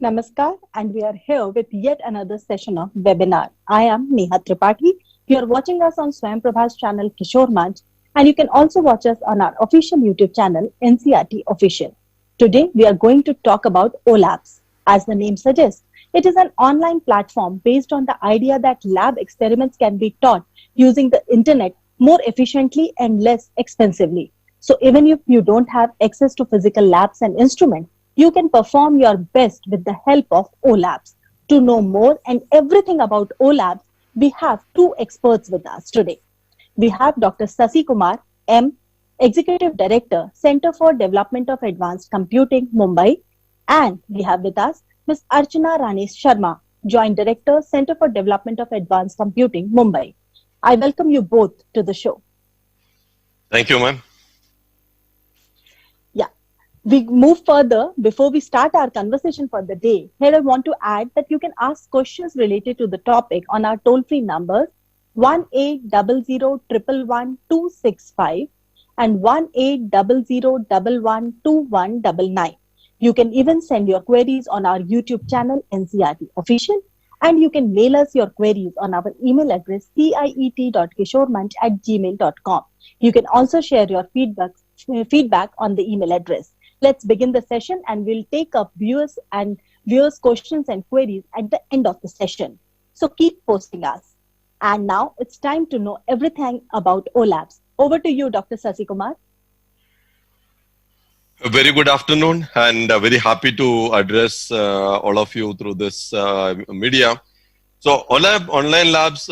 Namaskar, and we are here with yet another session of webinar. I am Neha Tripathi. You are watching us on Swayam Prabha's channel Kishore Manch, and you can also watch us on our official YouTube channel NCRT Official. Today, we are going to talk about OLabs. As the name suggests, it is an online platform based on the idea that lab experiments can be taught using the internet more efficiently and less expensively. So, even if you don't have access to physical labs and instruments, you can perform your best with the help of OLabs. To know more and everything about OLabs, we have two experts with us today. We have Dr. Sasi Kumar, M, Executive Director, Center for Development of Advanced Computing, Mumbai, and we have with us Ms. Archana Ranesh Sharma, Joint Director, Center for Development of Advanced Computing, Mumbai. I welcome you both to the show. Thank you, ma'am. We move further. Before we start our conversation for the day, here I want to add that you can ask questions related to the topic on our toll-free numbers 1-800-111-265 and 1-800-111-2199. You can even send your queries on our YouTube channel NCRT Official, and you can mail us your queries on our email address kiet.kishoremanch@gmail.com. You can also share your feedback on the email address. Let's begin the session, and we'll take up viewers' questions and queries at the end of the session. So keep posting us. And now it's time to know everything about OLabs. Over to you, Dr. Sasi Kumar. A very good afternoon, and very happy to address all of you through this media. So OLab Online Labs,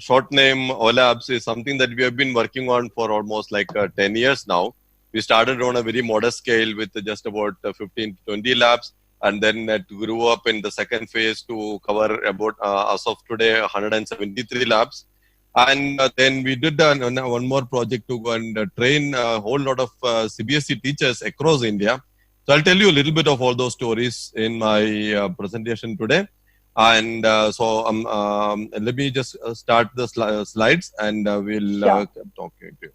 short name OLabs, is something that we have been working on for almost like 10 years now. We started on a very modest scale with just about 15 to 20 labs, and then it grew up in the second phase to cover about, as of today, 173 labs. And then we did one more project to go and train a whole lot of CBSE teachers across India. So I'll tell you a little bit of all those stories in my presentation today. And let me just start the slides, and we'll talk to you.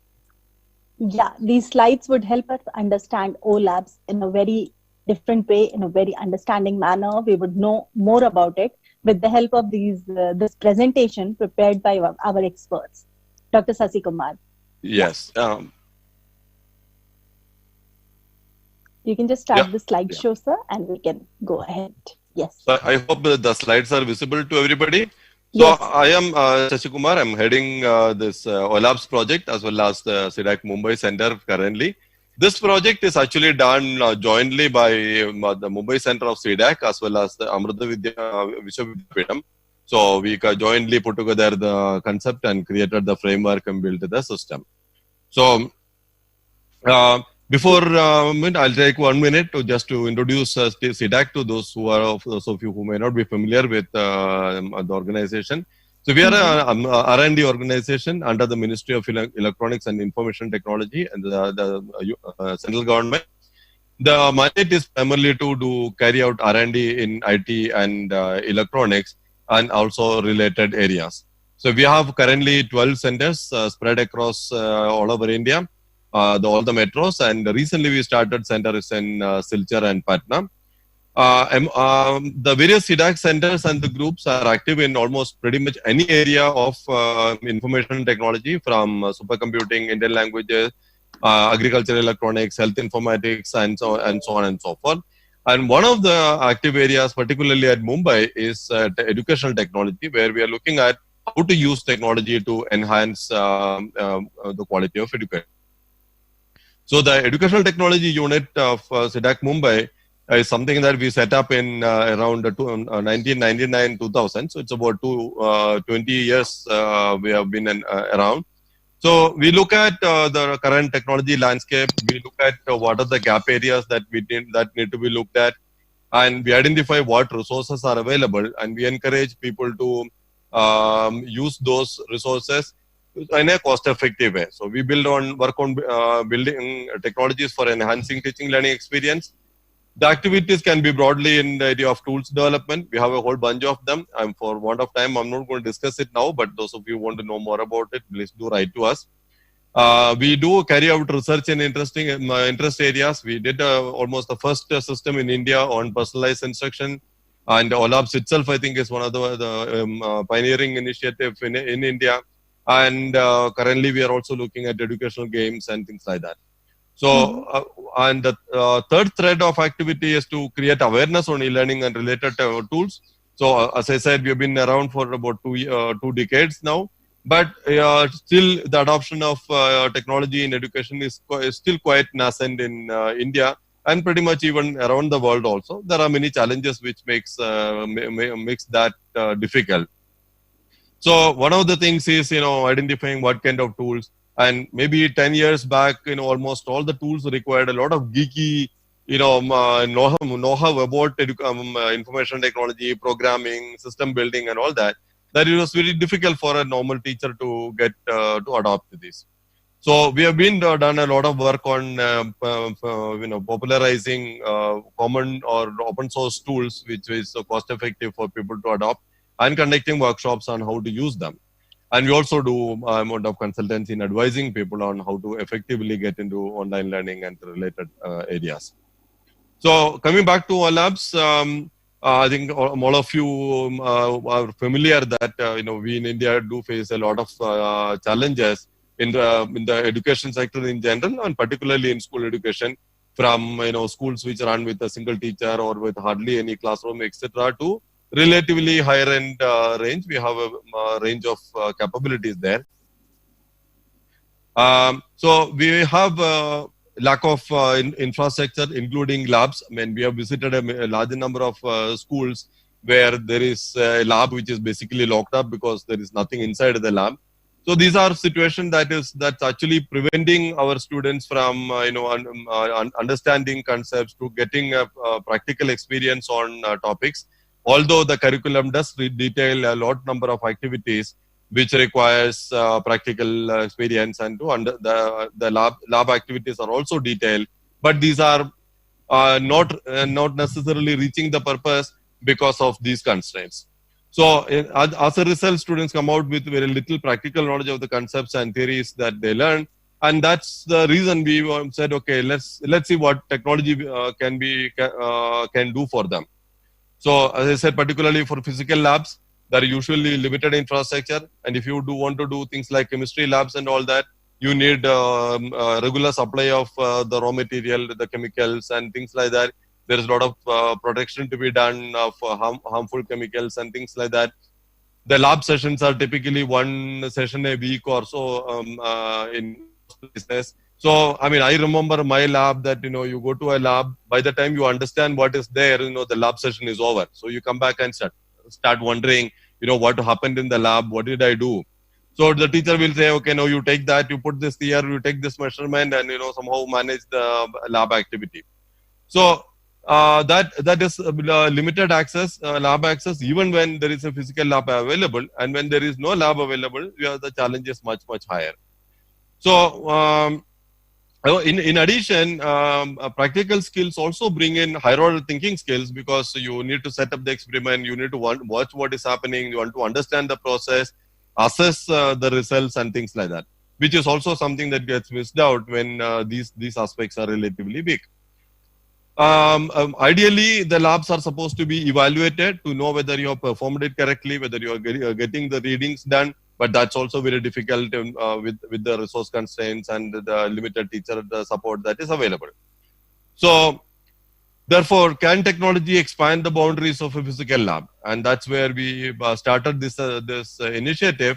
Yeah, these slides would help us understand OLabs in a very different way, in a very understanding manner. We would know more about it with the help of this presentation prepared by our experts. Dr. Sasi Kumar. Yes. You can just start the slideshow, sir, and we can go ahead. Yes. So I hope the slides are visible to everybody. So yes. I am Sasi Kumar. I'm heading this OLabs project as well as the CDAC Mumbai Center currently. This project is actually done jointly by the Mumbai Center of CDAC as well as the Amrita Vishwavidyapeetham. So we jointly put together the concept and created the framework and built the system. So before I'll take 1 minute to introduce CDAC to those of you who may not be familiar with the organization. So we are an R&D organization under the Ministry of Electronics and Information Technology and the central government. The mandate is primarily to carry out R&D in IT and electronics and also related areas. So we have currently 12 centers spread across all over India. All the metros, and recently we started centers in Silchar and Patna. The various CDAC centers and the groups are active in almost pretty much any area of information technology, from supercomputing, Indian languages, agricultural electronics, health informatics, and so on and so forth. And one of the active areas, particularly at Mumbai, is educational technology, where we are looking at how to use technology to enhance the quality of education. So the Educational Technology Unit of CDAC Mumbai is something that we set up in around 1999-2000. So it's about 20 years we have been around. So we look at the current technology landscape. We look at what are the gap areas that need to be looked at, and we identify what resources are available, and we encourage people to use those resources in a cost-effective way. So we work on building technologies for enhancing teaching learning experience. The activities can be broadly in the area of tools development. We have a whole bunch of them. For want of time, I'm not going to discuss it now, but those of you who want to know more about it, please do write to us. We do carry out research in interesting interest areas. We did almost the first system in India on personalized instruction, and OLAPS itself, I think, is one of the pioneering initiative in India. And currently, we are also looking at educational games and things like that. So, and the third thread of activity is to create awareness on e-learning and related tools. So, as I said, we have been around for about two decades now. But still, the adoption of technology in education is still quite nascent in India and pretty much even around the world. Also, there are many challenges which makes that difficult. So one of the things is identifying what kind of tools. And maybe 10 years back, almost all the tools required a lot of geeky, know-how about information technology, programming, system building, and all that. That it was very difficult for a normal teacher to get to adopt this. So we have been done a lot of work on popularizing common or open source tools, which is cost effective for people to adopt, and conducting workshops on how to use them. And we also do amount of consultancy in advising people on how to effectively get into online learning and related areas. So coming back to OLAPS, I think all of you are familiar that we in India do face a lot of challenges in the education sector in general, and particularly in school education, from schools which run with a single teacher or with hardly any classroom, etc., to relatively higher end range. We have a range of capabilities there. So we have lack of infrastructure, including labs. I mean, we have visited a large number of schools where there is a lab which is basically locked up because there is nothing inside the lab. So these are situations that's actually preventing our students from understanding concepts to getting a practical experience on topics. Although the curriculum does detail a lot number of activities which requires practical experience, and the lab activities are also detailed, but these are not necessarily reaching the purpose because of these constraints. So as a result, students come out with very little practical knowledge of the concepts and theories that they learn, and that's the reason we said, okay, let's see what technology can do for them. So as I said, particularly for physical labs, there are usually limited infrastructure, and if you do want to do things like chemistry labs and all that, you need regular supply of the raw material, the chemicals and things like that. There is a lot of protection to be done of harmful chemicals and things like that. The lab sessions are typically one session a week or so in business. So, I mean, I remember my lab that, you go to a lab, by the time you understand what is there, the lab session is over. So you come back and start wondering, what happened in the lab, what did I do? So the teacher will say, okay, no, you take that, you put this here, you take this measurement, and, somehow manage the lab activity. So that is limited access, lab access, even when there is a physical lab available. And when there is no lab available, the challenge is much, much higher. So, in addition, practical skills also bring in higher order thinking skills, because you need to set up the experiment, you need to watch what is happening, you want to understand the process, assess the results and things like that, which is also something that gets missed out when these aspects are relatively weak. Ideally, the labs are supposed to be evaluated to know whether you have performed it correctly, whether you are getting the readings done. But that's also very difficult with the resource constraints and the limited teacher support that is available. So, therefore, can technology expand the boundaries of a physical lab? And that's where we started this initiative.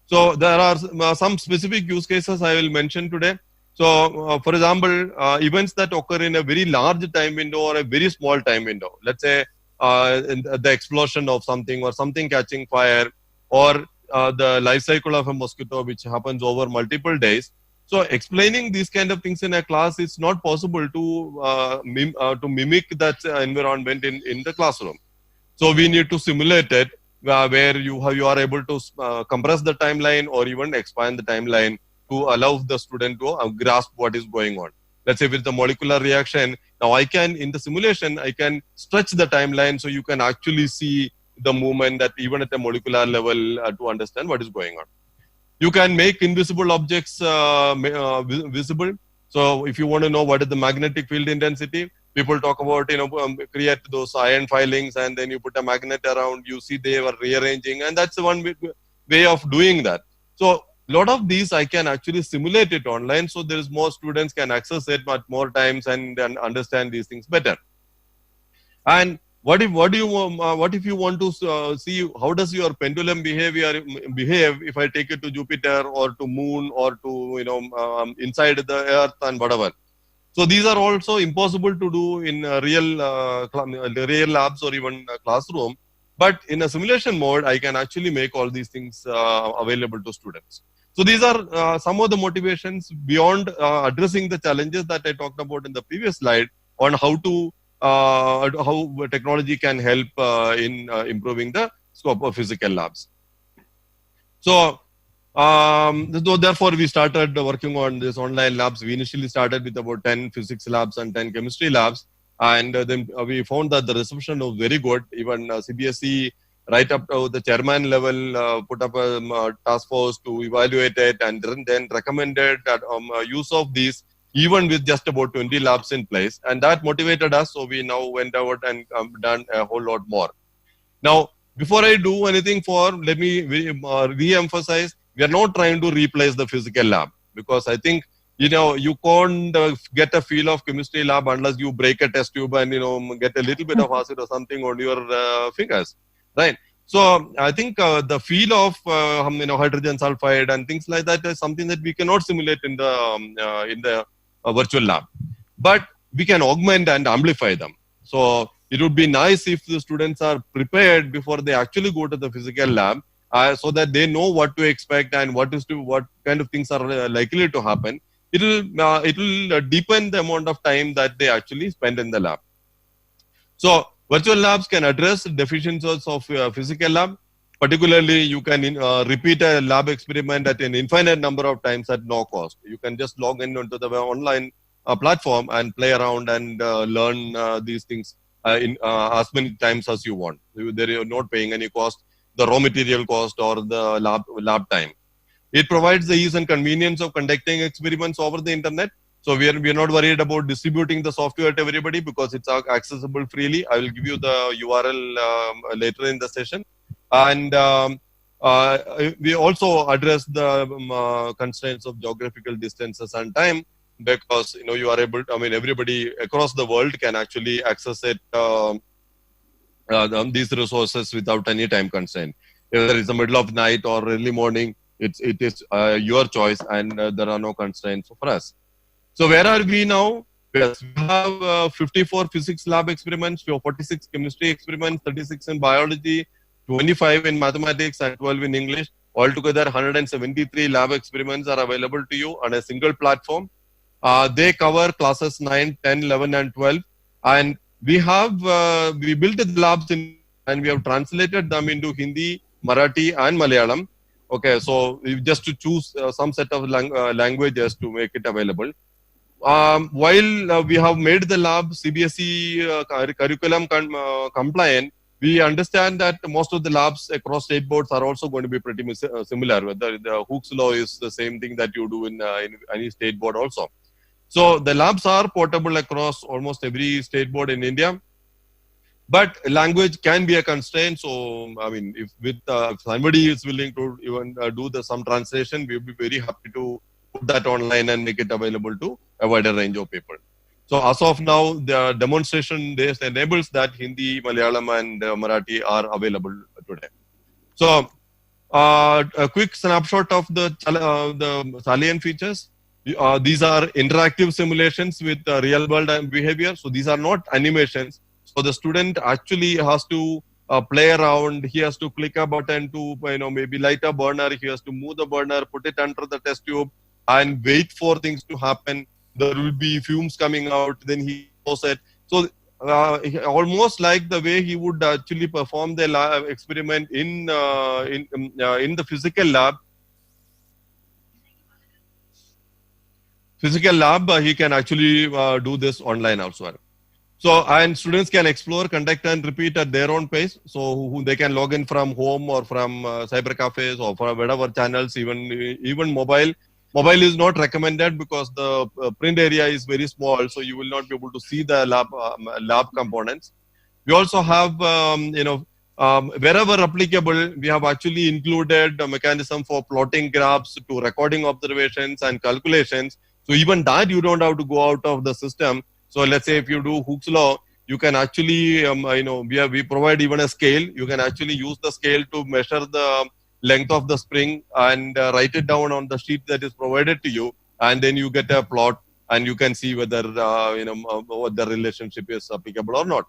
So, there are some specific use cases I will mention today. So, for example, events that occur in a very large time window or a very small time window. Let's say the explosion of something or something catching fire, or the life cycle of a mosquito, which happens over multiple days. So explaining these kind of things in a class is not possible to mimic that environment in the classroom. So we need to simulate it where you are able to compress the timeline or even expand the timeline to allow the student to grasp what is going on. Let's say with the molecular reaction, now in the simulation, I can stretch the timeline so you can actually see the movement that even at a molecular level to understand what is going on. You can make invisible objects visible. So if you want to know what is the magnetic field intensity, people talk about, create those iron filings and then you put a magnet around, you see they were rearranging, and that's the one way of doing that. So a lot of these I can actually simulate it online, so there is more students can access it at more times and understand these things better. And what if you want to see how does your pendulum behave if I take it to Jupiter or to Moon or to inside the Earth and whatever. So these are also impossible to do in real labs or even a classroom. But in a simulation mode, I can actually make all these things available to students. So these are some of the motivations beyond addressing the challenges that I talked about in the previous slide on how technology can help in improving the scope of physical labs. So therefore, we started working on this online labs. We initially started with about 10 physics labs and 10 chemistry labs. And then we found that the reception was very good. Even CBSE, right up to the chairman level, put up a task force to evaluate it and then recommended that use of these, even with just about 20 labs in place. And that motivated us. So we now went out and done a whole lot more. Now, before I do anything let me re-emphasize, we are not trying to replace the physical lab, because I think, you can't get a feel of chemistry lab unless you break a test tube and, get a little bit of acid or something on your fingers, right? So I think the feel of, hydrogen sulfide and things like that is something that we cannot simulate in the virtual lab, but we can augment and amplify them. So it would be nice if the students are prepared before they actually go to the physical lab, so that they know what to expect and what kind of things are likely to happen. It will deepen the amount of time that they actually spend in the lab. So virtual labs can address deficiencies of physical lab. Particularly, you can repeat a lab experiment at an infinite number of times at no cost. You can just log in onto the online platform and play around and learn these things in as many times as you want. You're not paying any cost, the raw material cost or the lab time. It provides the ease and convenience of conducting experiments over the internet. So we are not worried about distributing the software to everybody because it's accessible freely. I will give you the URL later in the session. And we also address the constraints of geographical distances and time, because you are able to, everybody across the world can actually access it, these resources without any time constraint. Whether it's the middle of night or early morning, it is your choice, and there are no constraints for us. So where are we now? Yes, we have 54 physics lab experiments, 46 chemistry experiments, 36 in biology, 25 in mathematics, and 12 in English. Altogether, 173 lab experiments are available to you on a single platform. They cover classes 9, 10, 11, and 12. And we built the labs and we have translated them into Hindi, Marathi, and Malayalam. Okay, so just to choose some set of languages to make it available. While we have made the lab CBSE curriculum compliant, we understand that most of the labs across state boards are also going to be pretty similar. Whether the Hooke's law is the same thing that you do in any state board also. So the labs are portable across almost every state board in India. But language can be a constraint. So, if somebody is willing to even do some translation, we will be very happy to put that online and make it available to a wider range of people. So, as of now, the demonstration this enables that Hindi, Malayalam, and Marathi are available today. So, a quick snapshot of the salient features. These are interactive simulations with real world behavior. So, these are not animations. So the student actually has to play around. He has to click a button to maybe light a burner. He has to move the burner, put it under the test tube, and wait for things to happen. There will be fumes coming out. Then he knows it. So almost like the way he would actually perform the lab experiment in the physical lab. He can actually do this online also. So, and students can explore, conduct, and repeat at their own pace. So, they can log in from home or from cyber cafes or from whatever channels, even mobile. Mobile is not recommended because the print area is very small, so you will not be able to see the lab components. We also have, wherever applicable, we have actually included a mechanism for plotting graphs to recording observations and calculations. So even that you don't have to go out of the system. So let's say if you do Hooke's law, you can actually, we provide even a scale. You can actually use the scale to measure the length of the spring and write it down on the sheet that is provided to you. And then you get a plot and you can see whether, what the relationship is applicable or not.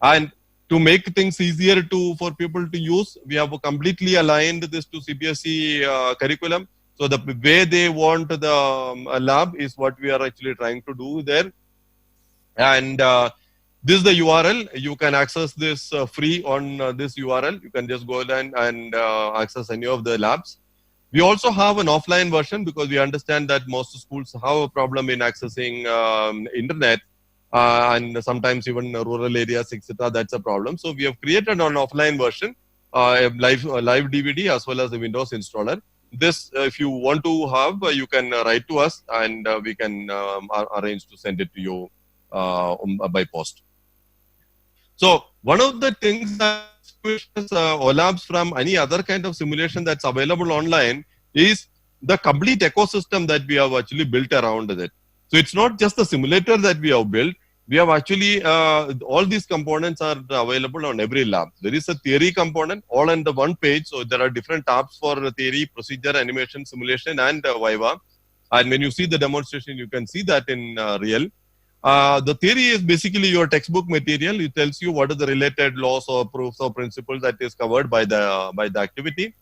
And to make things easier for people to use, we have completely aligned this to CBSE curriculum. So the way they want the lab is what we are actually trying to do there. And this is the URL. You can access this free on this URL. You can just go and access any of the labs. We also have an offline version because we understand that most schools have a problem in accessing internet. And sometimes even rural areas, etc. That's a problem. So we have created an offline version, a live DVD as well as a Windows installer. This, if you want to have, you can write to us and we can arrange to send it to you by post. So one of the things that OLABs from any other kind of simulation that's available online is the complete ecosystem that we have actually built around it. So it's not just the simulator that we have built. We have actually, all these components are available on every lab. There is a theory component all on the one page. So there are different tabs for theory, procedure, animation, simulation, and Viva. And when you see the demonstration, you can see that in real. The theory is basically your textbook material. It tells you what are the related laws or proofs or principles that is covered by the activity.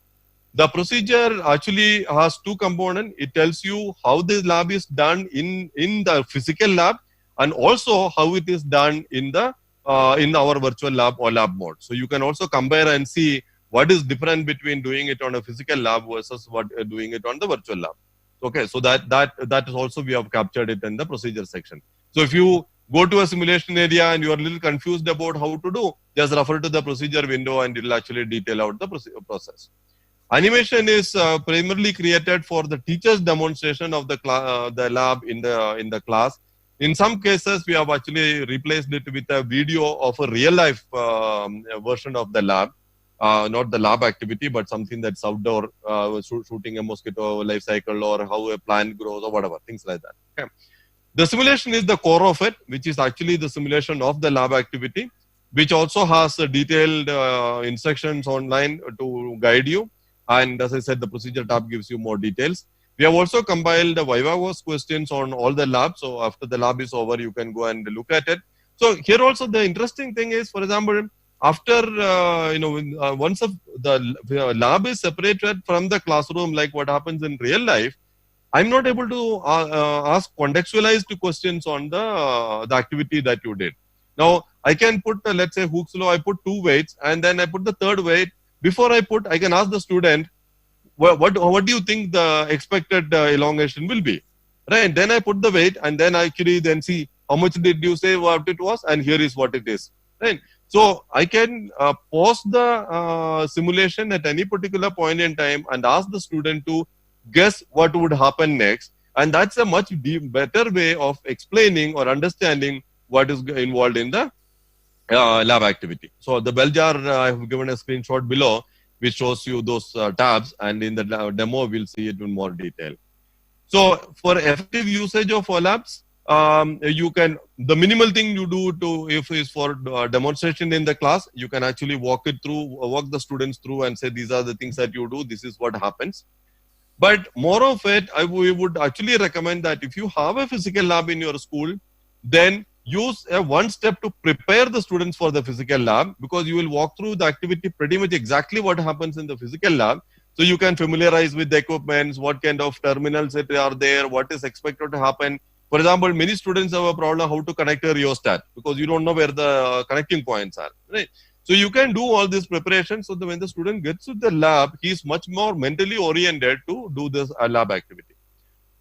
The procedure actually has two components. It tells you how this lab is done in the physical lab, and also how it is done in the in our virtual lab or lab mode. So you can also compare and see what is different between doing it on a physical lab versus what doing it on the virtual lab. Okay, so that is also, we have captured it in the procedure section. So if you go to a simulation area and you are a little confused about how to do, just refer to the procedure window and it will actually detail out the process. Animation is primarily created for the teacher's demonstration of the lab in the class. In some cases, we have actually replaced it with a video of a real life version of the lab, not the lab activity, but something that's outdoor, shooting a mosquito life cycle or how a plant grows or whatever, things like that. Okay. The simulation is the core of it, which is actually the simulation of the lab activity, which also has detailed instructions online to guide you. And as I said, the procedure tab gives you more details. We have also compiled the Viva-Voce questions on all the labs. So after the lab is over, you can go and look at it. So here also the interesting thing is, for example, after, once the lab is separated from the classroom, like what happens in real life, I'm not able to ask contextualized questions on the activity that you did. Now, I can put, let's say, Hooke's law, I put 2 weights, and then I put the third weight. Before I can ask the student, what do you think the expected elongation will be? Right? Then I put the weight, and then I actually then see how much did you say what it was, and here is what it is. Right? So I can pause the simulation at any particular point in time and ask the student to guess what would happen next. And that's a much better way of explaining or understanding what is involved in the lab activity. So the bell jar, I have given a screenshot below, which shows you those tabs, and in the demo, we'll see it in more detail. So for effective usage of OLABs, the minimal thing you do is for demonstration in the class, you can actually walk the students through and say, these are the things that you do, this is what happens. But more of it, we would actually recommend that if you have a physical lab in your school, then use a one step to prepare the students for the physical lab, because you will walk through the activity pretty much exactly what happens in the physical lab. So you can familiarize with the equipments, what kind of terminals are there, what is expected to happen. For example, many students have a problem how to connect a rheostat because you don't know where the connecting points are. Right? So you can do all this preparation so that when the student gets to the lab, he is much more mentally oriented to do this lab activity.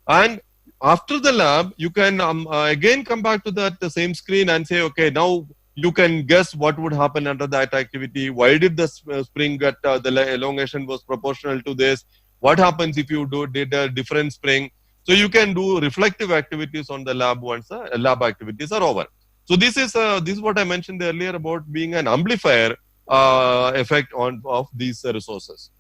And after the lab, you can again come back to the same screen and say, okay, now you can guess what would happen under that activity. Why did the spring get the elongation was proportional to this? What happens if you did a different spring? So you can do reflective activities on the lab once the lab activities are over. So this is what I mentioned earlier about being an amplifier effect on of these resources.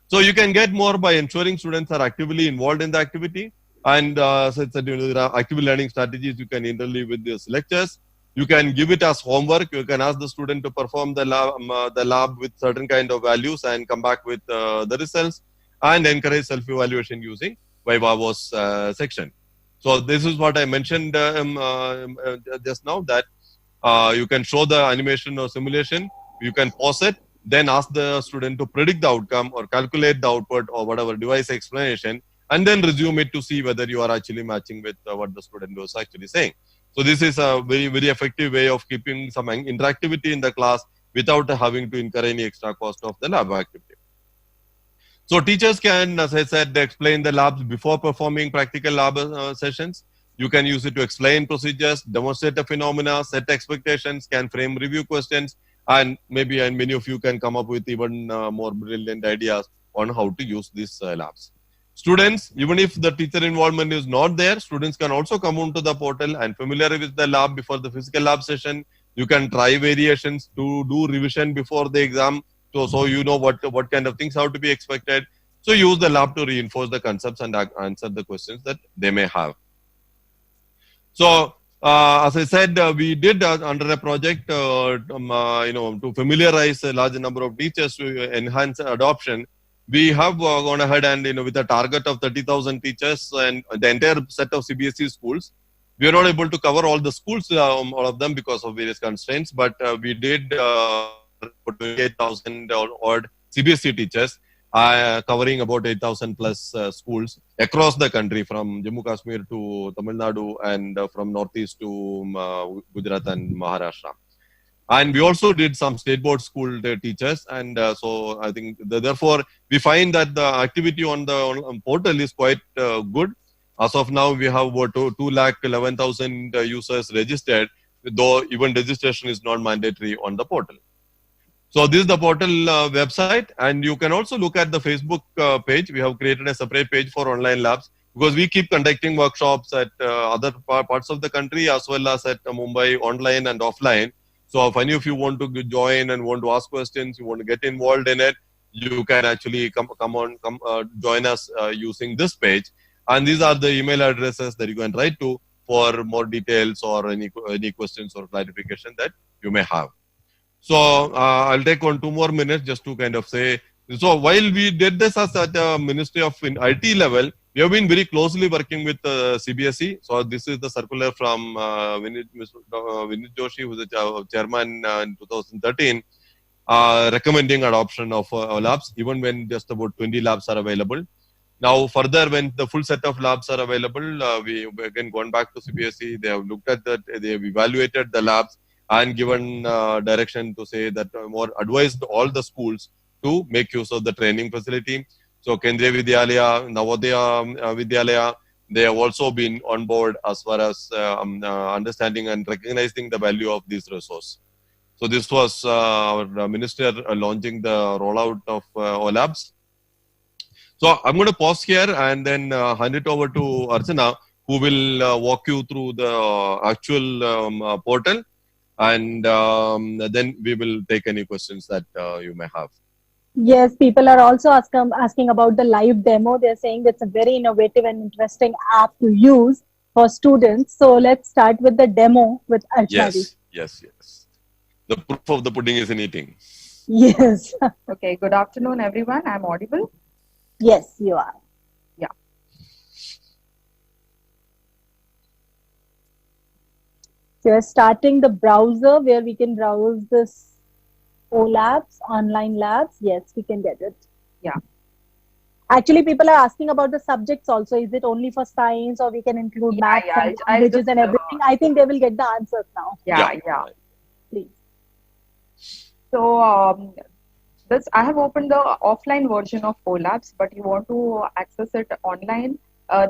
So you can get more by ensuring students are actively involved in the activity. And so it's there are active learning strategies. You can interleave with these lectures. You can give it as homework. You can ask the student to perform the lab with certain kind of values and come back with the results, and encourage self-evaluation using Viva's section. So this is what I mentioned just now, that you can show the animation or simulation. You can pause it, then ask the student to predict the outcome or calculate the output or whatever device explanation, and then resume it to see whether you are actually matching with what the student was actually saying. So this is a very, very effective way of keeping some interactivity in the class without having to incur any extra cost of the lab activity. So teachers can, as I said, explain the labs before performing practical lab sessions. You can use it to explain procedures, demonstrate the phenomena, set expectations, can frame review questions, and many of you can come up with even more brilliant ideas on how to use these labs. Students, even if the teacher involvement is not there, students can also come onto the portal and familiar with the lab before the physical lab session. You can try variations to do revision before the exam, so you know what kind of things have to be expected. So use the lab to reinforce the concepts and answer the questions that they may have. So as I said, we did under a project, to familiarize a large number of teachers to enhance adoption. We have gone ahead and with a target of 30,000 teachers and the entire set of CBSE schools. We are not able to cover all the schools, all of them, because of various constraints, but we did 28,000 odd CBSE teachers, covering about 8,000 plus schools across the country, from Jammu Kashmir to Tamil Nadu, and from Northeast to Gujarat and Maharashtra. And we also did some state board school teachers. And so I think therefore we find that the activity on the portal is quite good. As of now, we have about 211,000 users registered, though even registration is not mandatory on the portal. So this is the portal website, and you can also look at the Facebook page. We have created a separate page for online labs, because we keep conducting workshops at other parts of the country as well as at Mumbai, online and offline. So if any of you want to join and want to ask questions, you want to get involved in it, you can actually come join us using this page. And these are the email addresses that you can write to for more details or any questions or clarification that you may have. So I'll take 2 more minutes just to kind of say. So while we did this as at the Ministry of IT level, we have been very closely working with CBSE. So this is the circular from Vinit Joshi, who is the chairman in 2013, recommending adoption of labs, even when just about 20 labs are available. Now, further, when the full set of labs are available, we again gone back to CBSE. They have looked at that, they have evaluated the labs and given direction to say that more advised all the schools to make use of the training facility. So Kendriya Vidyalaya, Navodaya Vidyalaya, they have also been on board as far as understanding and recognizing the value of this resource. So this was our minister launching the rollout of OLabs. So I'm going to pause here and then hand it over to Archana, who will walk you through the actual portal, and then we will take any questions that you may have. Yes, people are also asking about the live demo. They're saying it's a very innovative and interesting app to use for students. So let's start with the demo with Archana. Yes. The proof of the pudding is in eating. Yes. Okay, good afternoon, everyone. I'm audible? Yes, you are. Yeah. So you're starting the browser where we can browse this OLabs, online labs. Yes, we can get it. Yeah. Actually, people are asking about the subjects also. Is it only for science, or we can include maths and languages and everything? I think they will get the answers now. Yeah. Please. So I have opened the offline version of OLabs, but you want to access it online.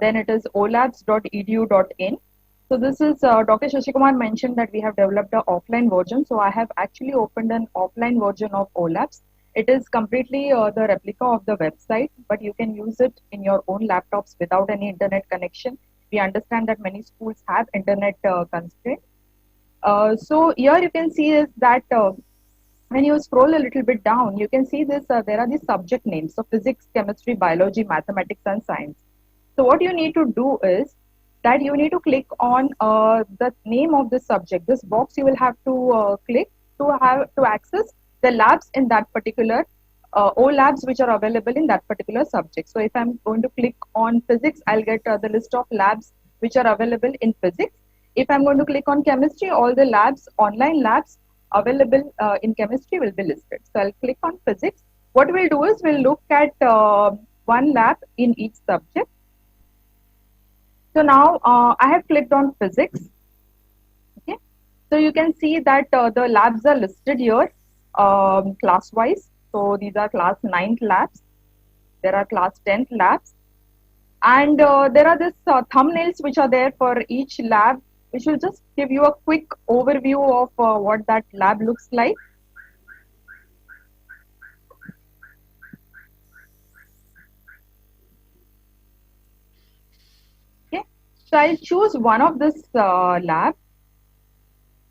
then it is olabs.edu.in. So this is Dr. Shashikumar mentioned that we have developed an offline version. So I have actually opened an offline version of OLAPS. It is completely the replica of the website, but you can use it in your own laptops without any internet connection. We understand that many schools have internet constraints. So here you can see is that when you scroll a little bit down, you can see this. There are these subject names: so physics, chemistry, biology, mathematics, and science. So what you need to do is that you need to click on the name of the subject. This box you will have to click to access the labs in that particular O labs which are available in that particular subject. So if I'm going to click on physics, I'll get the list of labs which are available in physics. If I'm going to click on chemistry, all the labs, online labs available in chemistry will be listed. So I'll click on physics. What we'll do is we'll look at one lab in each subject. So now I have clicked on physics. Okay. So you can see that the labs are listed here class wise. So these are class 9th labs. There are class 10th labs. And there are this thumbnails which are there for each lab, which will just give you a quick overview of what that lab looks like. Okay. So I'll choose one of this lab.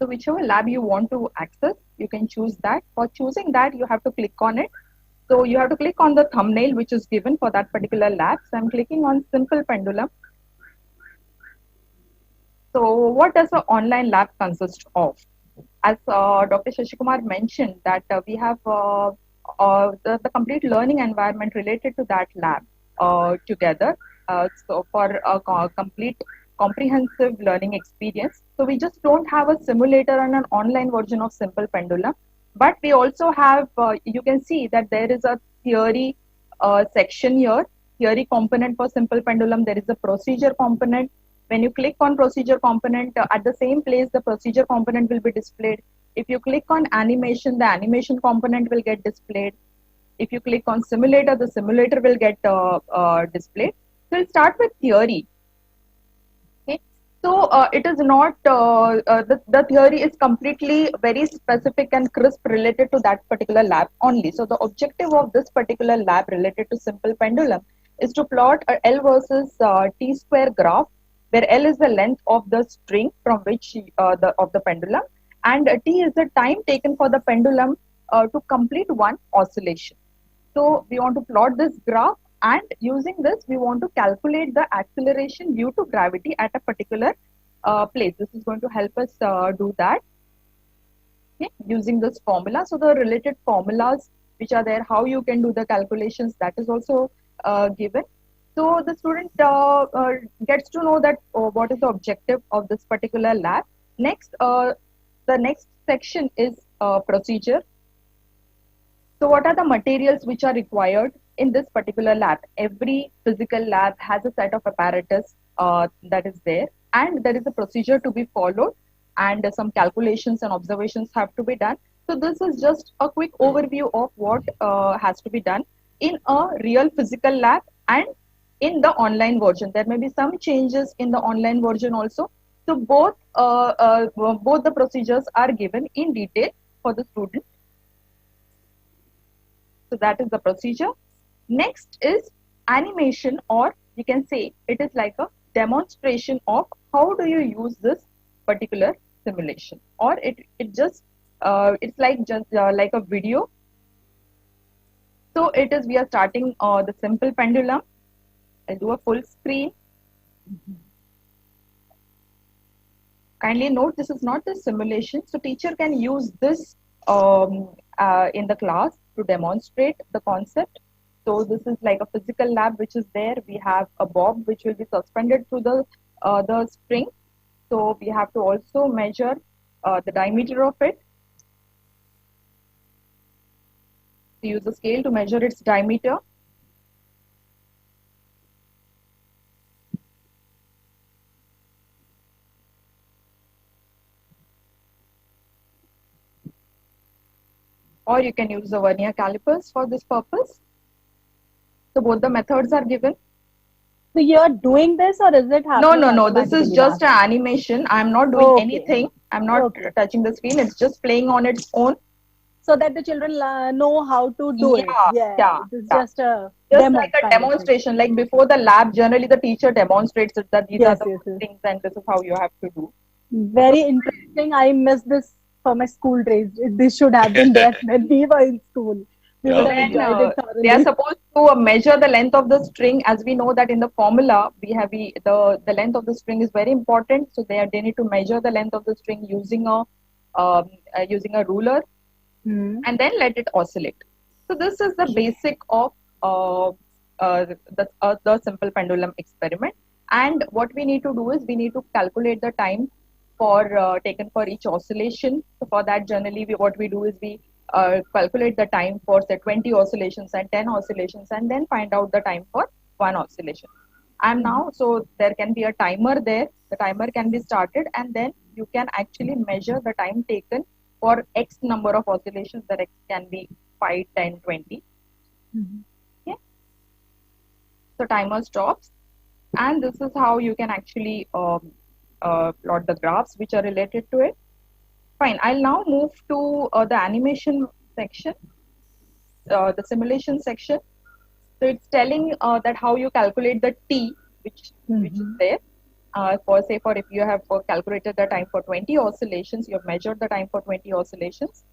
So whichever lab you want to access, you can choose that. For choosing that, you have to click on it. So you have to click on the thumbnail which is given for that particular lab. So I'm clicking on simple pendulum. So what does the online lab consist of? As Dr. Shashikumar mentioned that we have the complete learning environment related to that lab together. So for a complete comprehensive learning experience. So we just don't have a simulator and an online version of simple pendulum. But we also have, you can see that there is a theory section here, theory component for simple pendulum. There is a procedure component. When you click on procedure component, at the same place, the procedure component will be displayed. If you click on animation, the animation component will get displayed. If you click on simulator, the simulator will get displayed. So we'll start with theory. So it is not, the theory is completely very specific and crisp related to that particular lab only. So the objective of this particular lab related to simple pendulum is to plot a L versus T square graph, where L is the length of the string from which of the pendulum, and T is the time taken for the pendulum to complete one oscillation. So we want to plot this graph, and using this, we want to calculate the acceleration due to gravity at a particular place. This is going to help us do that, okay, using this formula. So the related formulas which are there, how you can do the calculations, that is also given. So the student gets to know that what is the objective of this particular lab. Next, the next section is procedure. So what are the materials which are required in this particular lab? Every physical lab has a set of apparatus that is there, and there is a procedure to be followed, and some calculations and observations have to be done. So this is just a quick overview of what has to be done in a real physical lab and in the online version. There may be some changes in the online version also. So both the procedures are given in detail for the student. So that is the procedure. Next is animation, or you can say it is like a demonstration of how do you use this particular simulation, or it's like just like a video. So it is, we are starting the simple pendulum. I'll do a full screen. Kindly note, this is not a simulation. So teacher can use this in the class to demonstrate the concept. So this is like a physical lab which is there. We have a bob which will be suspended to the string. So we have to also measure the diameter of it. We use a scale to measure its diameter. Or you can use the vernier calipers for this purpose. So both the methods are given. So you're doing this, or is it No, happening no. This is automatically just now? an animation. I'm not doing Okay. anything. I'm not Okay. touching the screen. It's just playing on its own. So that the children know how to do it. Yeah, Yeah, yeah, it is yeah. just a Just like demo a kind of thing. demonstration. Like before the lab, generally the teacher demonstrates it that these are Yes, the yes, yes. things and this is how you have to do. So Very interesting. I miss this from my school days. This should have been there when we were in school. We Yeah, would So have then enjoyed it they are thoroughly. supposed to measure the length of the string. As we know that in the formula, the length of the string is very important. So they need to measure the length of the string using a ruler Hmm. and then let it oscillate. So this is the basic of uh, the simple pendulum experiment. And what we need to do is we need to calculate the time for taken for each oscillation. So for that, generally, what we do is we calculate the time for say 20 oscillations and 10 oscillations, and then find out the time for one oscillation. And now, so there can be a timer there. The timer can be started, and then you can actually measure the time taken for X number of oscillations. That X can be 5, 10, 20. Mhm. Okay. So timer stops, and this is how you can actually plot the graphs which are related to it. Fine. I'll now move to the animation section, the simulation section. So it's telling that how you calculate the t, which is Mhm. there. For if you have calculated the time for 20 oscillations, you have measured the time for 20 oscillations.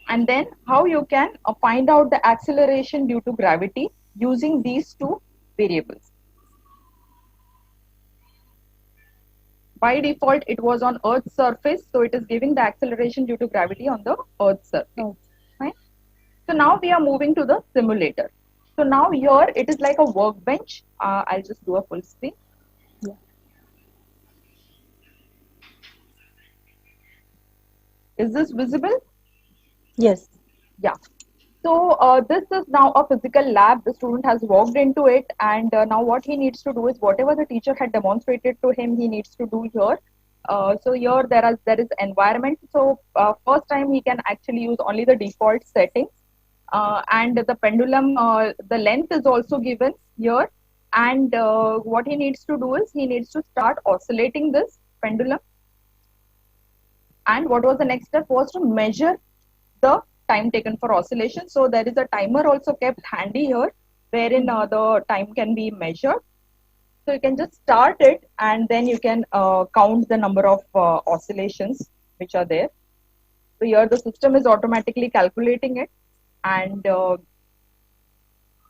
And then how you can find out the acceleration due to gravity using these two variables. By default, it was on Earth's surface, so it is giving the acceleration due to gravity on the Earth's surface. Oh. Right? So now we are moving to the simulator. So now here it is like a workbench. I'll just do a full screen. Yeah. Is this visible? Yes. Yeah. So this is now a physical lab. The student has walked into it, and now what he needs to do is whatever the teacher had demonstrated to him, he needs to do here. So here there is environment. So first time he can actually use only the default settings, and the pendulum, the length is also given here. And what he needs to do is he needs to start oscillating this pendulum. And what was the next step was to measure the time taken for oscillation. So there is a timer also kept handy here, wherein the time can be measured. So you can just start it, and then you can count the number of oscillations which are there. So here the system is automatically calculating it, and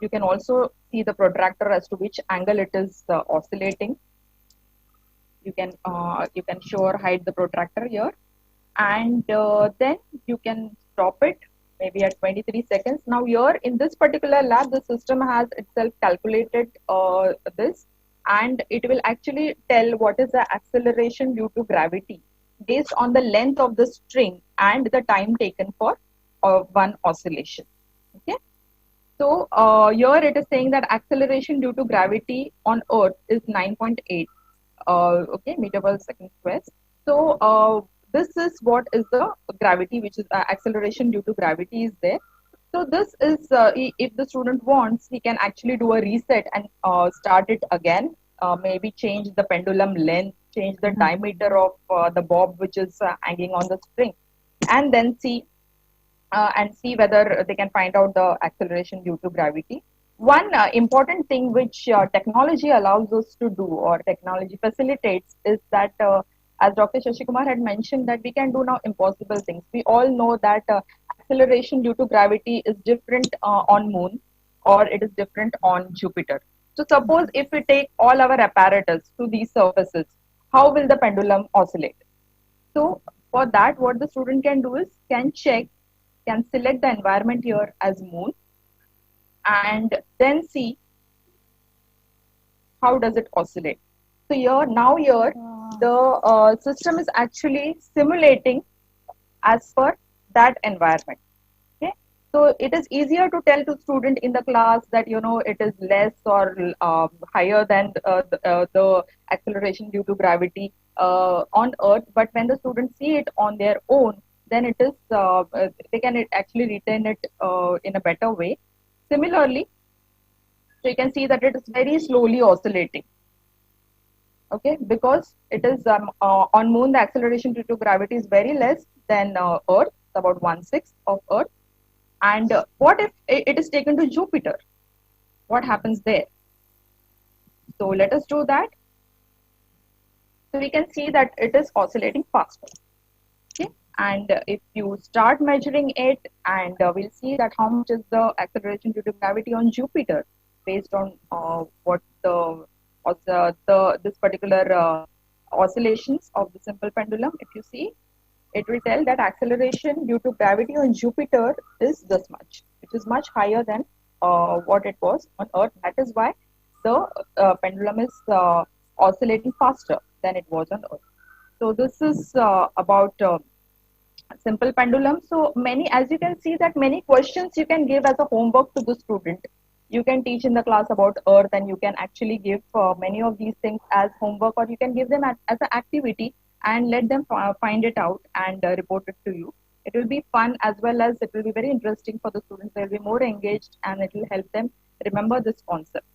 you can also see the protractor as to which angle it is oscillating. You can show or hide the protractor here, and then you can stop it maybe at 23 seconds. Now here in this particular lab, the system has itself calculated this, and it will actually tell what is the acceleration due to gravity based on the length of the string and the time taken for one oscillation. Okay. So here it is saying that acceleration due to gravity on Earth is 9.8 meter per second square. So this is what is the gravity, which is acceleration due to gravity is there. So this is if the student wants, he can actually do a reset and start it again. Maybe change the pendulum length, change the diameter of the bob which is hanging on the string, and then see whether they can find out the acceleration due to gravity. One important thing which technology allows us to do, or technology facilitates, is that as Dr. Shashikumar had mentioned, that we can do now impossible things. We all know that acceleration due to gravity is different on Moon, or it is different on Jupiter. So suppose if we take all our apparatus to these surfaces, how will the pendulum oscillate? So for that, what the student can do is can select the environment here as Moon, and then see how does it oscillate. So here the system is actually simulating as per that environment. Okay, so it is easier to tell to student in the class that it is less or higher than the acceleration due to gravity on Earth, but when the students see it on their own, then it is they can actually retain it in a better way. Similarly, so you can see that it is very slowly oscillating. Okay, because it is on Moon, the acceleration due to gravity is very less than Earth, about 1/6 of Earth. And what if it is taken to Jupiter? What happens there? So let us do that. So we can see that it is oscillating faster. Okay, and if you start measuring it, and we'll see that how much is the acceleration due to gravity on Jupiter based on what this particular oscillations of the simple pendulum. If you see, it will tell that acceleration due to gravity on Jupiter is this much, which is much higher than what it was on Earth. That is why the pendulum is oscillating faster than it was on Earth. So this is about simple pendulum. So many, as you can see, that many questions you can give as a homework to the student. You can teach in the class about Earth, and you can actually give many of these things as homework, or you can give them as an activity and let them find it out and report it to you. It will be fun, as well as it will be very interesting for the students. They will be more engaged, and it will help them remember this concept.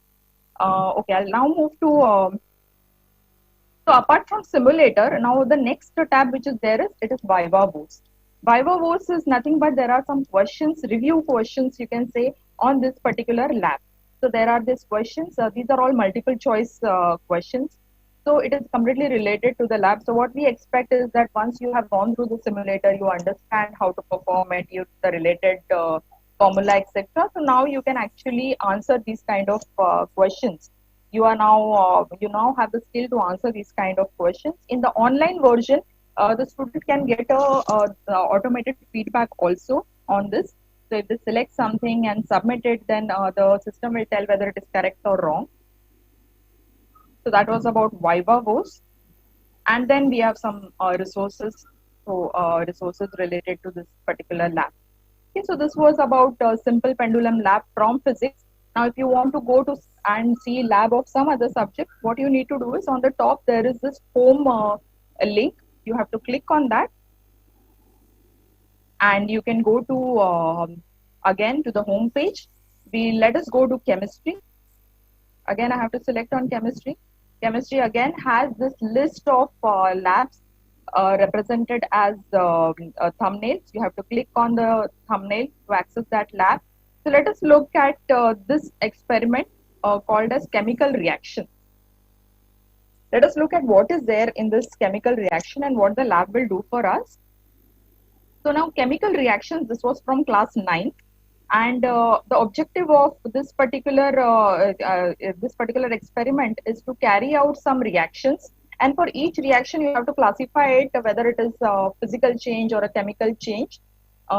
Okay, I'll now move to so apart from simulator, now the next tab which is there is, it is Viva Voce. Viva Voce is nothing but there are some questions, review questions you can say, on this particular lab. So there are these questions, these are all multiple choice questions. So it is completely related to the lab. So what we expect is that once you have gone through the simulator, you understand how to perform it, you the related formula, etc. So now you can actually answer these kind of questions. You are now you now have the skill to answer these kind of questions. In the online version, the student can get the automated feedback also on this. So if they select something and submit it, then the system will tell whether it is correct or wrong. So that was about Viva Voce. And then we have some resources. So resources related to this particular lab. Okay, so this was about simple pendulum lab from physics. Now, if you want to go to and see lab of some other subject, what you need to do is on the top there is this home link. You have to click on that, and you can go to again to the home page. Let us go to chemistry. Again, I have to select on chemistry. Chemistry again has this list of labs represented as thumbnails. You have to click on the thumbnail to access that lab. So let us look at this experiment called as chemical reaction. Let us look at what is there in this chemical reaction and what the lab will do for us. So now chemical reactions, this was from class 9. And the objective of this particular experiment is to carry out some reactions, and for each reaction you have to classify it whether it is a physical change or a chemical change.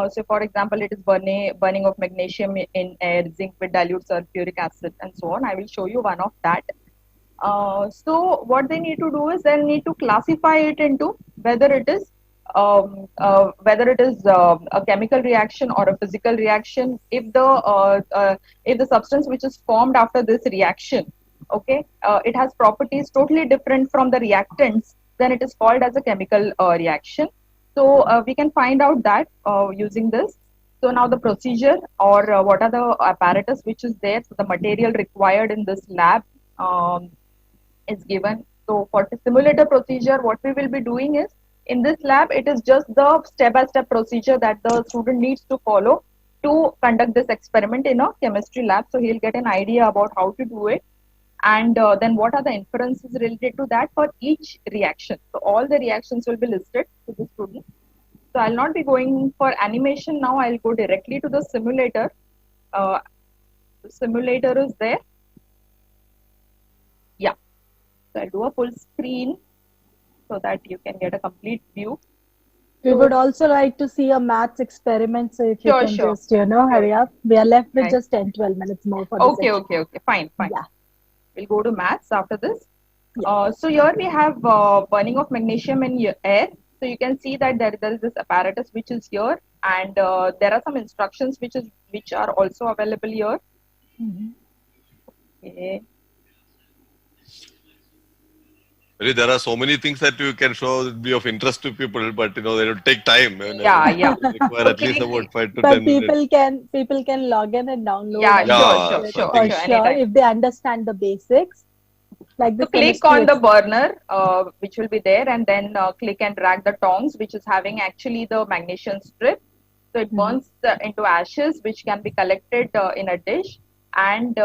So for example, it is burning of magnesium in air, zinc with dilute sulfuric acid, and so on. I will show you one of that. So what they need to do is they need to classify it into whether it is a chemical reaction or a physical reaction. If the substance which is formed after this reaction, okay, it has properties totally different from the reactants, then it is called as a chemical reaction. So we can find out that using this. So now the procedure, or what are the apparatus which is there, so the material required in this lab is given. So for the simulator procedure, what we will be doing is, in this lab, it is just the step-by-step procedure that the student needs to follow to conduct this experiment in a chemistry lab. So he'll get an idea about how to do it, and then what are the inferences related to that for each reaction. So all the reactions will be listed to the student. So I'll not be going for animation now. I'll go directly to the simulator. The simulator is there. Yeah. So I'll do a full screen so that you can get a complete view. We would also like to see a maths experiment, so if you can Sure. just, hurry up. We are left with Right. just 10-12 minutes more for the session. Okay. Fine. Yeah. We'll go to maths after this. Yeah. So here we have burning of magnesium in air. So you can see that there is this apparatus which is here, and there are some instructions which are also available here. Mhm. Okay. Really, there are so many things that you can show be of interest to people, but they will take time. Yeah. It require So at least click. about 5 to 10 minutes. People can log in and download Yeah, and sure, watch Yeah, sure, it so I sure, for think sure. sure Anytime. if they understand the basics, like So the click chemistry. on the burner, which will be there, and then click and drag the tongs, which is having actually the magnesium strip. So it Mhm. burns into ashes, which can be collected in a dish, and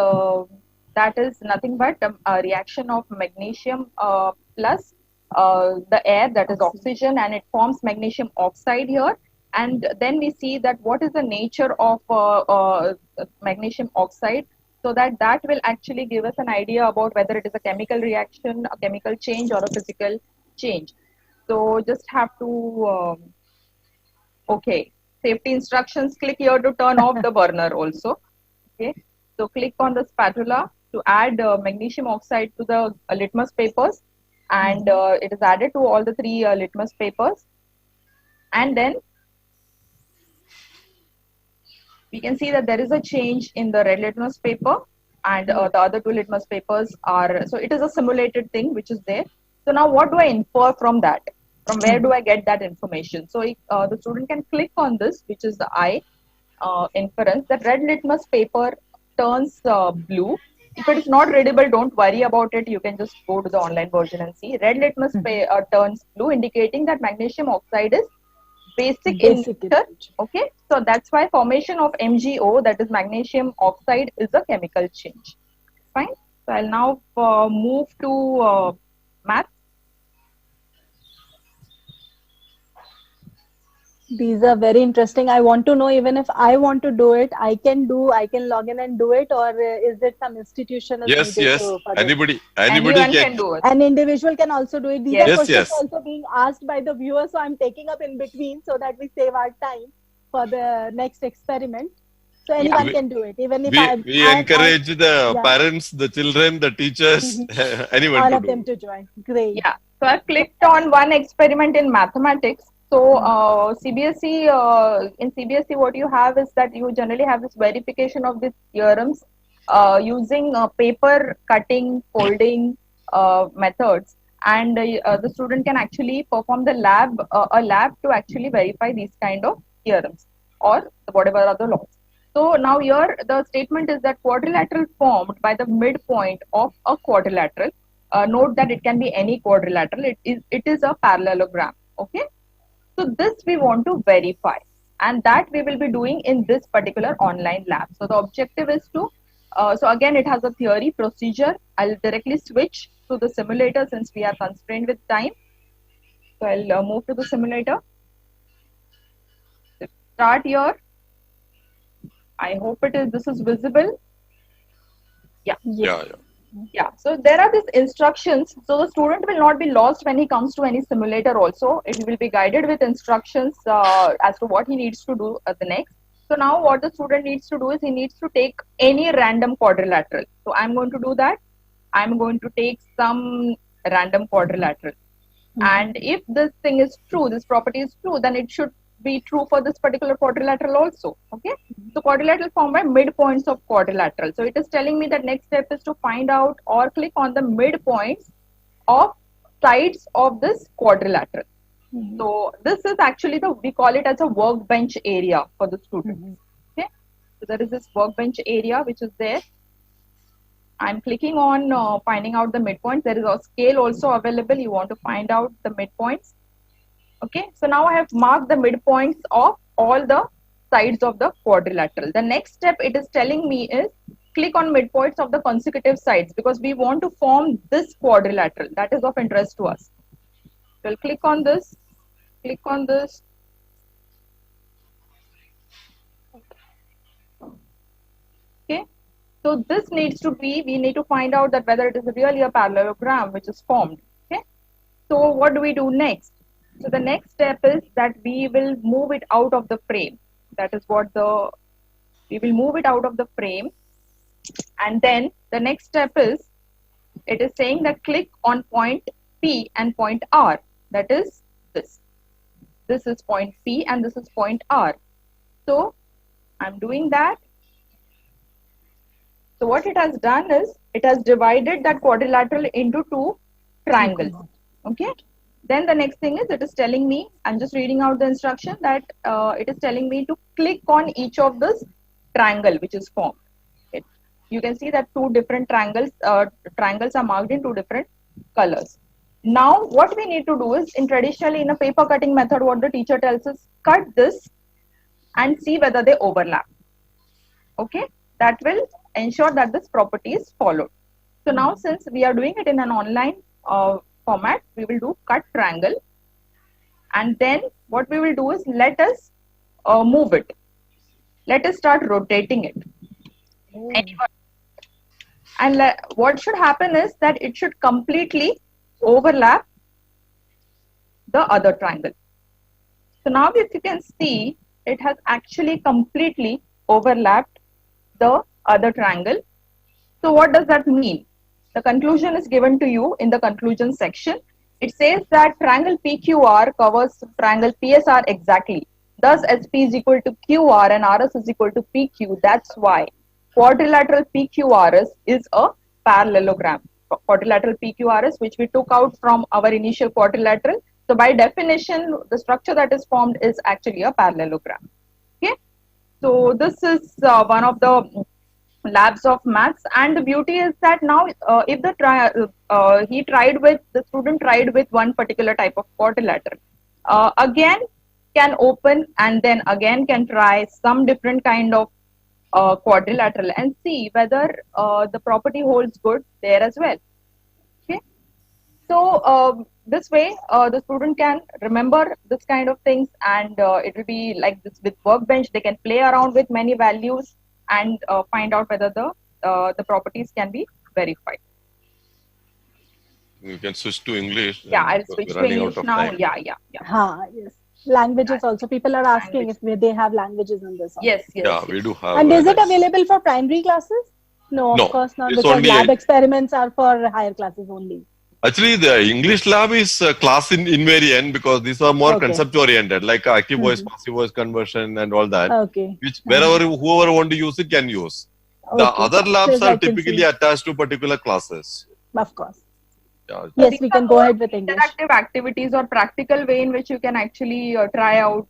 that is nothing but a reaction of magnesium plus the air, that is Oxygen. oxygen, and it forms magnesium oxide here. And then we see that what is the nature of magnesium oxide, so that will actually give us an idea about whether it is a chemical reaction, a chemical change, or a physical change. So just have to okay, safety instructions, click here to turn off the burner also. Okay, so click on the spatula to add magnesium oxide to the litmus papers, and it is added to all the three litmus papers, and then we can see that there is a change in the red litmus paper, and Yes. the other two litmus papers are, so it is a simulated thing which is there. So now what do I infer from that? From where do I get that information? So the student can click on this, which is the I inference. That red litmus paper turns blue. If it is not readable, don't worry about it. You can just go to the online version and see. Red litmus turns blue, indicating that magnesium oxide is basic in Basic in nature. nature. Okay, so that's why formation of MgO, that is magnesium oxide, is a chemical change. Fine. So I'll now move to math. These are very interesting. I want to know, even if I want to do it, I can log in and do it, or is it some institution is Yes, needed yes. to for this? Anybody Anyone can. can do it. An individual can also do it. These are Yes. Yes, questions yes. also being asked by the viewers, so I'm taking up in between so that we save our time for the next experiment. So Yeah. anyone We, can do it, even if we I encourage the yeah, parents, the children, the teachers, mhm, anyone all to of do them it. to join. Great. Yeah, so I've clicked on one experiment in mathematics. So Mhm, CBSE, in CBSE, what you have is that you generally have this verification of these theorems using paper cutting, folding methods, and the student can actually perform the a lab to actually verify these kind of theorems or whatever are the laws. So now here the statement is that quadrilateral formed by the midpoint of a quadrilateral, note that it can be any quadrilateral. It is a parallelogram. Okay. So this we want to verify, and that we will be doing in this particular online lab. So the objective is to so again it has a theory procedure. I'll directly switch to the simulator since we are constrained with time. So I'll move to the simulator. Start here. I hope this is visible. Yeah. yes. Yeah, yeah. Yeah, so there are these instructions. So the student will not be lost when he comes to any simulator also. It will be guided with instructions as to what he needs to do at the next. So now what the student needs to do is he needs to take any random quadrilateral. So I'm going to do that. I'm going to take some random quadrilateral. And if this thing is true, this property is true, then it should be true for this particular quadrilateral also. Okay. So quadrilateral formed by midpoints of quadrilateral. So it is telling me that next step is to find out or click on the midpoints of sides of this quadrilateral. So this is actually we call it as a workbench area for the student. Okay. So there is this workbench area which is there. I'm clicking on finding out the midpoints. There is a scale also available. You want to find out the midpoints. Okay, so now I have marked the midpoints of all the sides of the quadrilateral. The next step it is telling me is click on midpoints of the consecutive sides, because we want to form this quadrilateral. That is of interest to us. So I'll click on this, click on this. Okay. So this needs to be, we need to find out that whether it is really a parallelogram which is formed. Okay. So what do we do next? So the next step is that we will move it out of the frame. That is what we will move it out of the frame. And then the next step is, it is saying that click on point P and point R. That is this. This is point P and this is point R. So I'm doing that. So what it has done is, it has divided that quadrilateral into two triangles. Okay. Then the next thing is it is telling me, I'm just reading out the instruction that it is telling me to click on each of this triangle which is formed. You can see that two different triangles are marked in two different colors. Now what we need to do is, traditionally in a paper cutting method, what the teacher tells us, cut this and see whether they overlap. Okay, that will ensure that this property is followed. So now since we are doing it in an online format, we will do cut triangle, and then what we will do is let us move it. Let us start rotating it. And what should happen is that it should completely overlap the other triangle. So now if you can see, it has actually completely overlapped the other triangle. So what does that mean? The conclusion is given to you in the conclusion section. It says that triangle PQR covers triangle PSR exactly. Thus SP is equal to QR and RS is equal to PQ. That's why quadrilateral PQRS is a parallelogram. Quadrilateral PQRS, which we took out from our initial quadrilateral. So by definition, the structure that is formed is actually a parallelogram. Okay. So this is one of the labs of maths, and the beauty is that now if the student tried with one particular type of quadrilateral, again can open and then again can try some different kind of quadrilateral and see whether the property holds good there as well. Okay, so this way the student can remember this kind of things, and it will be like this with workbench. They can play around with many values and find out whether the properties can be verified. You can switch to English. Yeah, I'll switch to English now. Yeah. Yes. Languages also. People are asking if they have languages in this. Yes. Yeah, we do have. And is it available for primary classes? No, of course not, because lab experiments are for higher classes only. Actually, the English lab is class invariant because these are more concept oriented, like active voice, passive voice conversion, and all that. Okay. Which whoever want to use it can use. The other labs are typically attached to particular classes. Of course. Yeah. Yes, we can go ahead with English. Interactive activities or practical way in which you can actually try out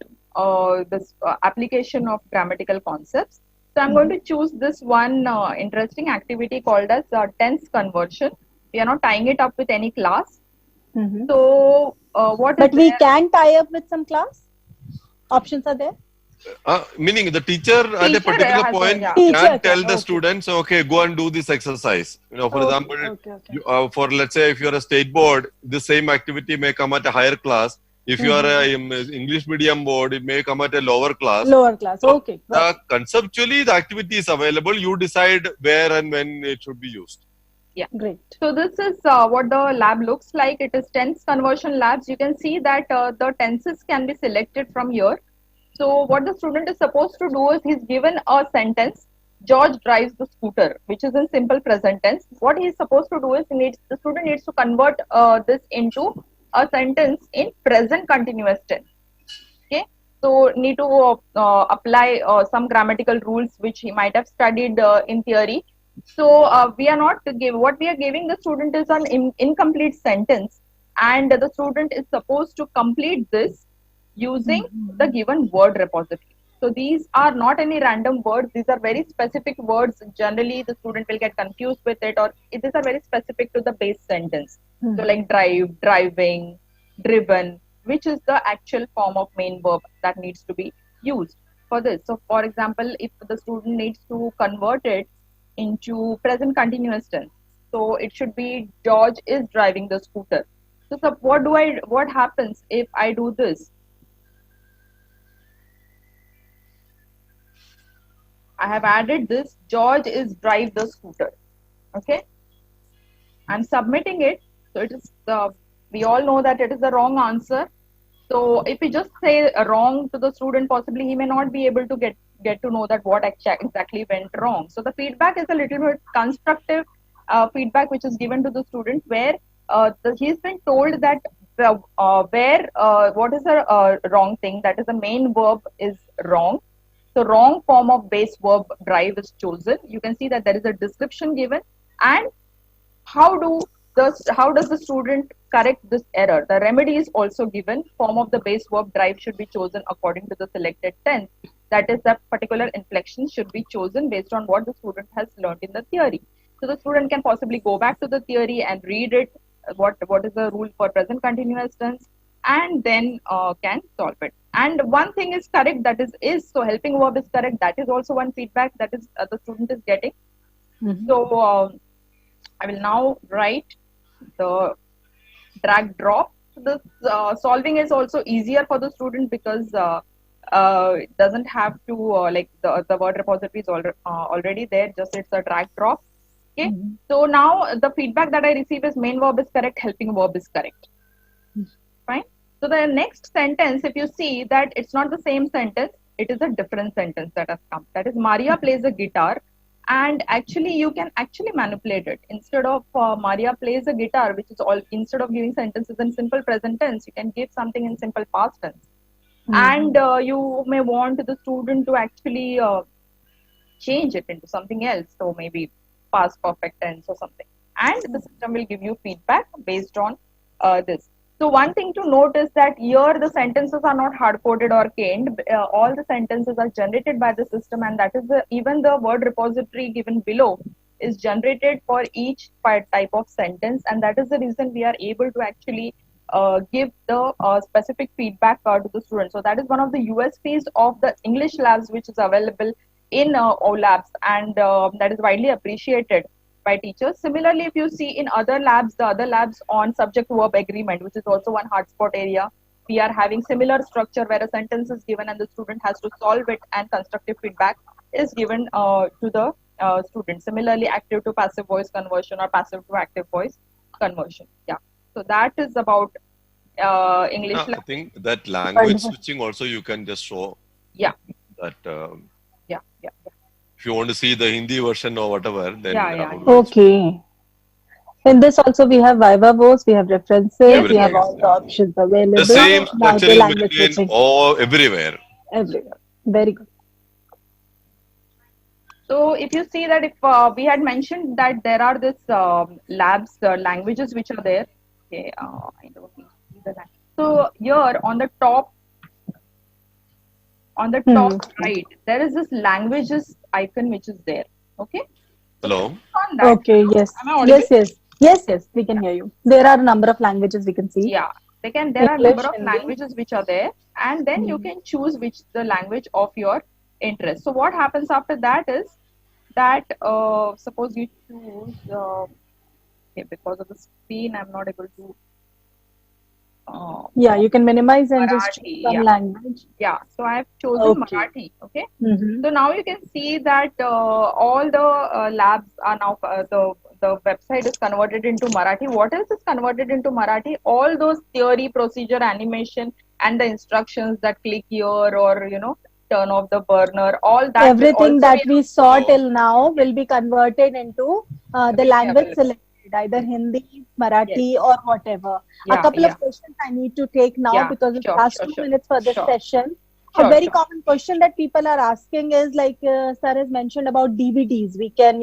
this application of grammatical concepts. So I'm going to choose this one interesting activity called as tense conversion. We are not tying it up with any class. So But we can tie up with some class? Options are there? Meaning the teacher at a particular point can tell the students, okay, go and do this exercise. For example, for let's say if you're a state board, the same activity may come at a higher class. If you are an English medium board, it may come at a lower class. So, conceptually, the activity is available. You decide where and when it should be used. Yeah, great. So this is what the lab looks like. It is tense conversion labs. You can see that the tenses can be selected from here. So what the student is supposed to do is he's given a sentence. George drives the scooter, which is in simple present tense. What he's supposed to do is the student needs to convert this into a sentence in present continuous tense. Okay, so need to apply some grammatical rules which he might have studied in theory. So we are not what we are giving the student is an incomplete sentence, and the student is supposed to complete this using the given word repository. So these are not any random words. These are very specific words. Generally, the student will get confused with it, or these are very specific to the base sentence. So like drive, driving, driven, which is the actual form of main verb that needs to be used for this. So for example, if the student needs to convert it into present continuous tense, so it should be George is driving the scooter. So what happens if I do this? I have added this, George is drive the scooter. Okay, I'm submitting it. So it is we all know that it is the wrong answer. So if we just say wrong to the student, possibly he may not be able to get to know that what exactly went wrong. So the feedback is a little bit constructive feedback which is given to the student, where he's been told that what is the wrong thing, that is the main verb is wrong. So wrong form of base verb drive is chosen. You can see that there is a description given, and how do how does the student correct this error? The remedy is also given. Form of the base verb drive should be chosen according to the selected tense. That is, that particular inflection should be chosen based on what the student has learned in the theory. So the student can possibly go back to the theory and read it. What is the rule for present continuous tense, and then can solve it. And one thing is correct, that is so helping verb is correct. That is also one feedback that is the student is getting. So I will now write the drag drop. So this solving is also easier for the student because it doesn't have to like the word repository is already there. Just it's a drag drop. Okay. So now the feedback that I receive is main verb is correct, helping verb is correct. Fine. So the next sentence, if you see that it's not the same sentence, it is a different sentence that has come. That is, Maria plays a guitar, and actually you can actually manipulate it. Instead of Maria plays a guitar, which is all, instead of giving sentences in simple present tense, you can give something in simple past tense. And you may want the student to actually change it into something else. So maybe past perfect tense or something. And the system will give you feedback based on this. So one thing to note is that here the sentences are not hard-coded or canned. All the sentences are generated by the system, and that is even the word repository given below is generated for each type of sentence, and that is the reason we are able to actually give the specific feedback to the student. So that is one of the USPs of the English labs, which is available in OLabs, and that is widely appreciated by teachers. Similarly, if you see in other labs, the other labs on subject-verb agreement, which is also one hotspot area, we are having similar structure where a sentence is given and the student has to solve it, and constructive feedback is given to the student. Similarly, active to passive voice conversion or passive to active voice conversion. Yeah. So that is about English. I think that language switching also you can just show. Yeah. That. Yeah. If you want to see the Hindi version or whatever, then okay. In this also we have Viva Voice, we have references, we have all the options available. The same structure is maintained everywhere. Everywhere. Very good. So if you see that if we had mentioned that there are this labs, languages which are there. Okay, I don't see the language. So here on the top right, there is this languages icon which is there. Okay. Hello. Okay. Yes. Yes. We can hear you. There are a number of languages we can see. Yeah. There are a number of languages which are there, and then you can choose which the language of your interest. So what happens after that is that suppose you choose okay, because of the screen I'm not able to you can minimize and Marathi, just choose some language. Yeah, so I have chosen Marathi. Okay. So now you can see that all the labs are now the website is converted into Marathi. What else is converted into Marathi? All those theory, procedure, animation, and the instructions that click here or turn off the burner, all that. Everything that we saw till now will be converted into the language selected, either Hindi, Marathi, or whatever. A couple of questions I need to take now because it's last 2 minutes for this session. A very common question that people are asking is like sir has mentioned about DVDs. We can,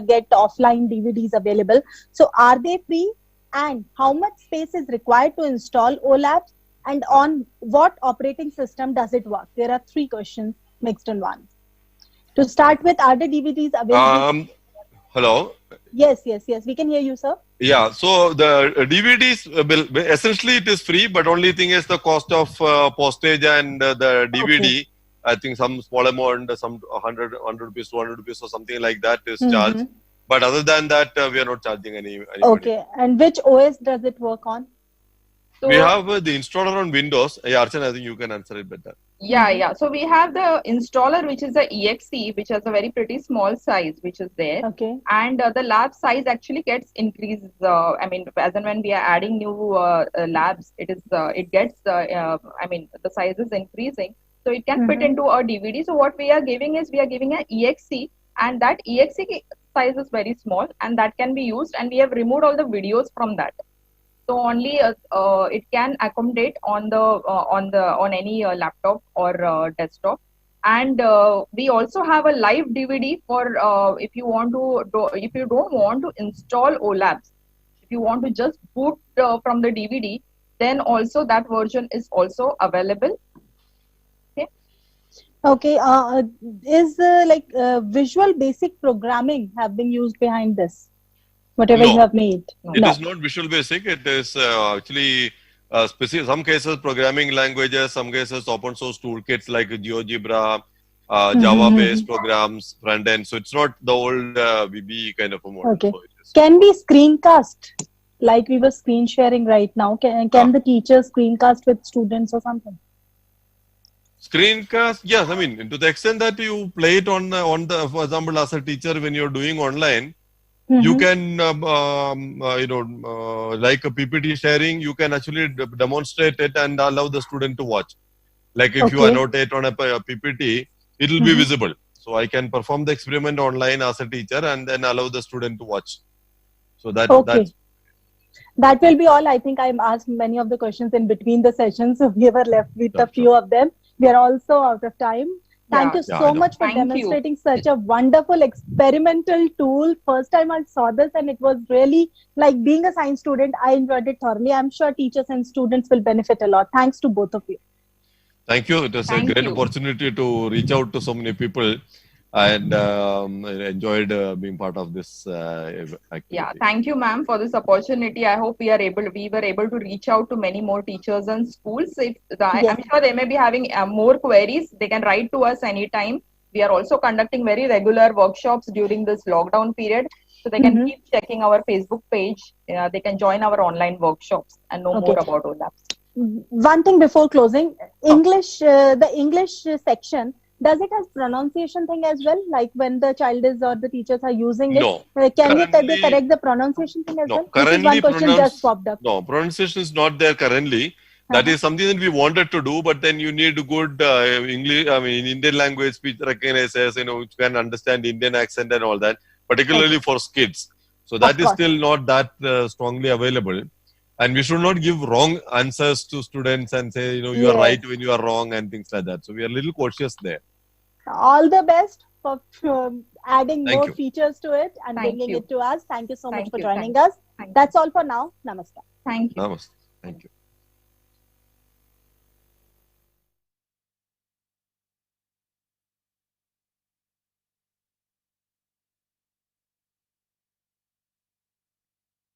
get offline DVDs available. So are they free? And how much space is required to install OLabs? And on what operating system does it work? There are 3 questions mixed in one. To start with, are the DVDs available? Hello. Yes. We can hear you, sir. Yeah. So the DVDs essentially it is free, but only thing is the cost of postage and the DVD. Okay. I think some small amount, some 100 rupees, 200 rupees, or something like that is charged. But other than that, we are not charging any. Okay. And which OS does it work on? So, we have the installer on Windows. Archana, I think you can answer it better. Yeah. So we have the installer, which is the EXE, which has a very pretty small size, which is there. Okay. And the lab size actually gets increased. As and when we are adding new labs, it gets. The size is increasing, so it can fit into a DVD. So what we are giving is we are giving an EXE, and that EXE size is very small, and that can be used. And we have removed all the videos from that. So only it can accommodate on any laptop or desktop, and we also have a live DVD for if you don't want to install OLabs. If you want to just boot from the DVD, then also that version is also available. Okay. Is Visual Basic programming have been used behind this? Whatever you No, have made? No. it No. is not Visual Basic. It is actually specific. Some cases programming languages, some cases open source toolkits like GeoGebra, Java-based programs, front end. So it's not the old VB kind of a model. Okay. So it is. Can we screencast like we were screen sharing right now? Can the teacher screencast with students or something? Screencast, yes. I mean, to the extent that you play it on the, for example, as a teacher when you're doing online, you can, like a PPT sharing, you can actually demonstrate it and allow the student to watch. Like if you Okay. annotate on a PPT, it will be visible. So I can perform the experiment online as a teacher and then allow the student to watch. So Okay. that's That will be all. I think I asked many of the questions in between the sessions, so we were left with a Sure, few of them. We are also out of time. Thank you Yeah, so I know. much for Thank you. demonstrating such a wonderful experimental tool. First time I saw this, and it was really like being a science student. I enjoyed it thoroughly. I'm sure teachers and students will benefit a lot. Thanks to both of you. Thank you. It was Thank a great you. opportunity to reach out to so many people, and I enjoyed being part of this activity. Yeah, thank you, ma'am, for this opportunity. I hope we were able to reach out to many more teachers and schools. Yes. I'm sure they may be having more queries. They can write to us anytime. We are also conducting very regular workshops during this lockdown period, so they can keep checking our Facebook page. They can join our online workshops and know more about OLAPs. One thing before closing, English, the English section, does it have pronunciation thing as well? Like when the child is or the teachers are using it, No. can they Currently- correct the pronunciation thing as No, well? This is currently one question just popped up. No, pronunciation is not there currently. That is something that we wanted to do, but then you need good English, Indian language speech recognizers, which can understand Indian accent and all that, particularly for kids. So that is course. still not that strongly available. And we should not give wrong answers to students and say, you are right when you are wrong and things like that. So we are a little cautious there. All the best for adding Thank more you. features to it and Thank bringing you. it to us. Thank you so much Thank for you. joining Thank us. Thank That's all for now. Namaskar. Thank you. Namaste. Thank you.